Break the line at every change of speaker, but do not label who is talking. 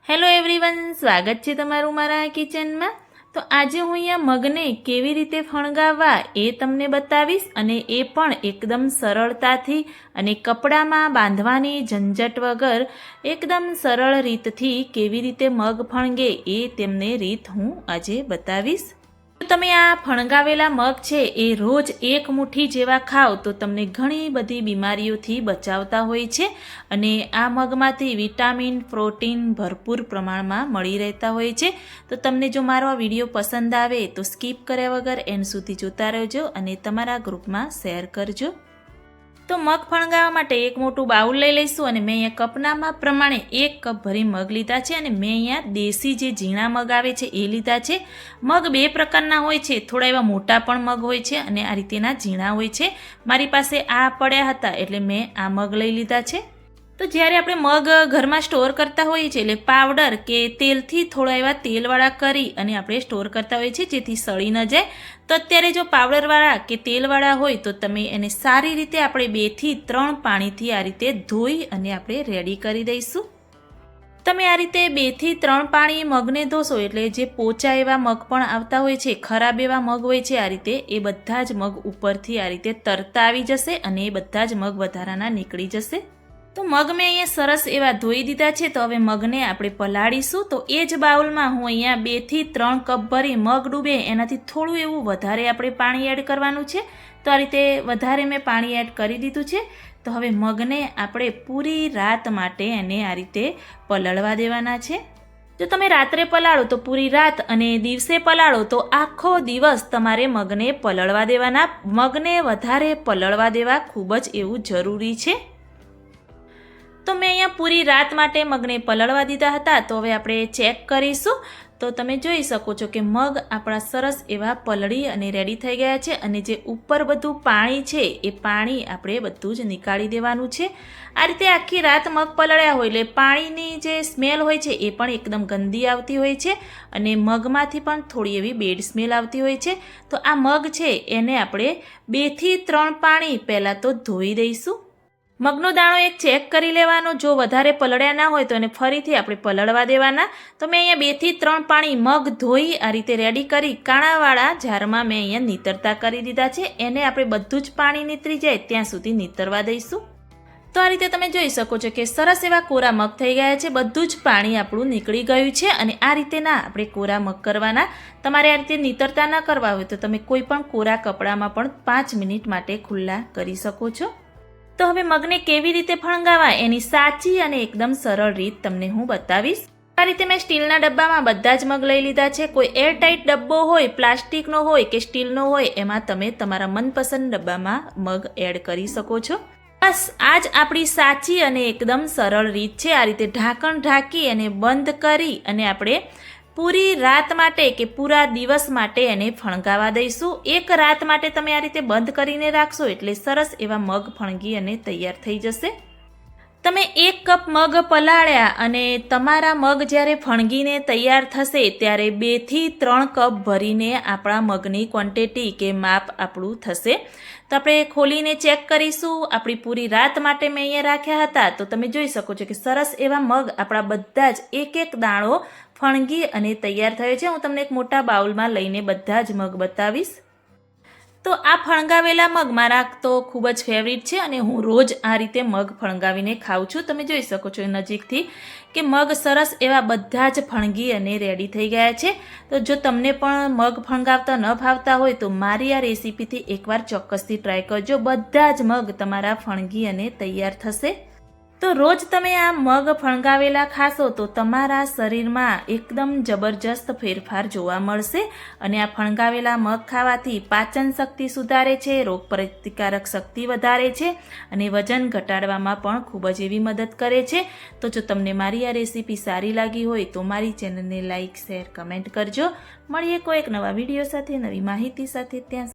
Hello everyone, સ્વાગત છે તમારું મારા કિચનમાં। તો આજે હું અહીંયા મગને કેવી રીતે ફણગાવવા એ તમને બતાવીશ, અને એ પણ એકદમ સરળતાથી અને કપડામાં બાંધવાની ઝંઝટ વગર એકદમ સરળ રીતથી કેવી રીતે મગ ફણગે એ તેમને રીત હું આજે બતાવીશ। તમે આ ફણગાવેલા મગ છે એ રોજ એક મુઠ્ઠી જેવા ખાઓ તો તમને ઘણી બધી બીમારીઓથી બચાવતા હોય છે, અને આ મગમાંથી વિટામિન પ્રોટીન ભરપૂર પ્રમાણમાં મળી રહેતા હોય છે। તો તમને જો મારો આ વિડીયો પસંદ આવે તો સ્કીપ કર્યા વગર એન્ડ સુધી જોતા રહેજો અને તમારા ગ્રુપમાં શેર કરજો। તો મગ ફણગાવવા માટે એક મોટું બાઉલ લઈ લઈશું, અને મેં અહીંયા કપના માપ પ્રમાણે 1 કપ ભરી મગ લીધા છે, અને મેં અહીંયા દેશી જે ઝીણા મગ આવે છે એ લીધા છે। મગ બે પ્રકારના હોય છે, થોડા એવા મોટા પણ મગ હોય છે અને આ રીતેના ઝીણા હોય છે। મારી પાસે આ પડ્યા હતા એટલે મેં આ મગ લઈ લીધા છે। તો જ્યારે આપણે મગ ઘરમાં સ્ટોર કરતા હોઈએ છીએ એટલે પાવડર કે તેલથી થોડા એવા તેલવાળા કરી અને આપણે સ્ટોર કરતા હોઈએ છીએ જેથી સડી ન જાય। તો અત્યારે જો પાવડરવાળા કે તેલવાળા હોય તો તમે એને સારી રીતે આપણે 2 થી 3 પાણીથી આ રીતે ધોઈ અને આપણે રેડી કરી દઈશું। તમે આ રીતે 2 થી 3 પાણી મગને ધોશો એટલે જે પોચા એવા મગ પણ આવતા હોય છે, ખરાબ એવા મગ હોય છે, આ રીતે એ બધા જ મગ ઉપરથી આ રીતે તરતા આવી જશે અને એ બધા જ મગ વધારાના નીકળી જશે। તો મગ મેં અહીંયા સરસ એવા ધોઈ દીધા છે। તો હવે મગને આપણે પલાળીશું। તો એ જ બાઉલમાં હું અહીંયા 2 થી 3 કપ ભરી મગ ડૂબે એનાથી થોડું એવું વધારે આપણે પાણી એડ કરવાનું છે। તો આ રીતે વધારે મેં પાણી એડ કરી દીધું છે। તો હવે મગને આપણે પૂરી રાત માટે એને આ રીતે પલળવા દેવાના છે। જો તમે રાત્રે પલાળો તો પૂરી રાત, અને દિવસે પલાળો તો આખો દિવસ તમારે મગને પલળવા દેવાના। મગને વધારે પલળવા દેવા ખૂબ જ એવું જરૂરી છે। તો મેં અહીંયા પૂરી રાત માટે મગને પલળવા દીધા હતા। તો હવે આપણે ચેક કરીશું। તો તમે જોઈ શકો છો કે મગ આપણા સરસ એવા પલળી અને રેડી થઈ ગયા છે, અને જે ઉપર બધું પાણી છે એ પાણી આપણે બધું જ નીકાળી દેવાનું છે। આ રીતે આખી રાત મગ પલળ્યા હોય એટલે પાણીની જે સ્મેલ હોય છે એ પણ એકદમ ગંદી આવતી હોય છે, અને મગમાંથી પણ થોડી એવી બેડ સ્મેલ આવતી હોય છે। તો આ મગ છે એને આપણે 2 થી 3 પાણી પહેલાં તો ધોઈ દઈશું। મગનો દાણો એક ચેક કરી લેવાનો, જો વધારે પલળ્યા ના હોય તો એને ફરીથી આપણે પલળવા દેવાના। તો મેં અહીંયા 2 થી 3 પાણી મગ ધોઈ આ રીતે રેડી કરી કાણાવાળા જારમાં મેં અહીંયા નીતરતા કરી દીધા છે। એને આપણે બધું જ પાણી નીતરી જાય ત્યાં સુધી નીતરવા દઈશું। તો આ રીતે તમે જોઈ શકો છો કે સરસ એવા કોરા મગ થઈ ગયા છે, બધું જ પાણી આપણું નીકળી ગયું છે। અને આ રીતે ના આપણે કોરા મગ કરવાના। તમારે આ રીતે નીતરતા ન કરવા હોય તો તમે કોઈ પણ કોરા કપડામાં પણ 5 મિનિટ માટે ખુલ્લા કરી શકો છો। તો હવે મગને કેવી રીતે ફણગાવવા એની સાચી અને એકદમ સરળ રીત તમને હું બતાવીશ। આ રીતે મેં સ્ટીલના ડબ્બામાં બધા જ મગ લઈ લીધા છે। કોઈ એરટાઇટ ડબ્બો હોય, પ્લાસ્ટિકનો હોય કે સ્ટીલનો હોય, એમાં તમે તમારા મનપસંદ ડબ્બામાં મગ એડ કરી શકો છો। બસ આ જ આપણી સાચી અને એકદમ સરળ રીત છે। આ રીતે ઢાંકણ ઢાંકી અને બંધ કરી અને આપણે પૂરી રાત માટે કે પૂરા દિવસ માટે એને ફણગાવા દઈશું। એક રાત માટે તમે આ રીતે બંધ કરીને રાખશો એટલે સરસ એવા મગ ફણગી અને તૈયાર થઈ જશે। તમે 1 કપ મગ પલાળ્યા અને તમારા મગ જ્યારે ફણગીને તૈયાર થશે ત્યારે 2 થી 3 કપ ભરીને આપણા મગની ક્વોન્ટિટી કે માપ આપણું થશે। તો આપણે ખોલીને ચેક કરીશું। આપણી પૂરી રાત માટે મેં અહીંયા રાખ્યા હતા। તો તમે જોઈ શકો છો કે સરસ એવા મગ આપણા બધા જ એક દાણો ફણગી અને તૈયાર થયો છે। હું તમને એક મોટા બાઉલમાં લઈને બધા જ મગ બતાવીશ। તો આ ફણગાવેલા મગ મારા તો ખૂબ જ ફેવરિટ છે, અને હું રોજ આ રીતે મગ ફણગાવીને ખાઉં છું। તમે જોઈ શકો છો નજીકથી કે મગ સરસ એવા બધા જ ફણગી અને રેડી થઈ ગયા છે। તો જો તમને પણ મગ ફણગાવતા ન ફાવતા હોય તો મારી આ રેસીપીથી એકવાર ચોક્કસથી ટ્રાય કરજો, બધા જ મગ તમારા ફણગી અને તૈયાર થશે। તો રોજ તમે આ મગ ફણગાવેલા ખાશો તો તમારા શરીરમાં એકદમ જબરજસ્ત ફેરફાર જોવા મળશે। અને આ ફણગાવેલા મગ ખાવાથી પાચન શક્તિ સુધારે છે, રોગપ્રતિકારક શક્તિ વધારે છે, અને વજન ઘટાડવામાં પણ ખૂબ જ એવી મદદ કરે છે। તો જો તમને મારી આ રેસીપી સારી લાગી હોય તો મારી ચેનલને લાઇક, શેર, કમેન્ટ કરજો। મળીએ કોઈ એક નવા વિડીયો સાથે, નવી માહિતી સાથે। ત્યાં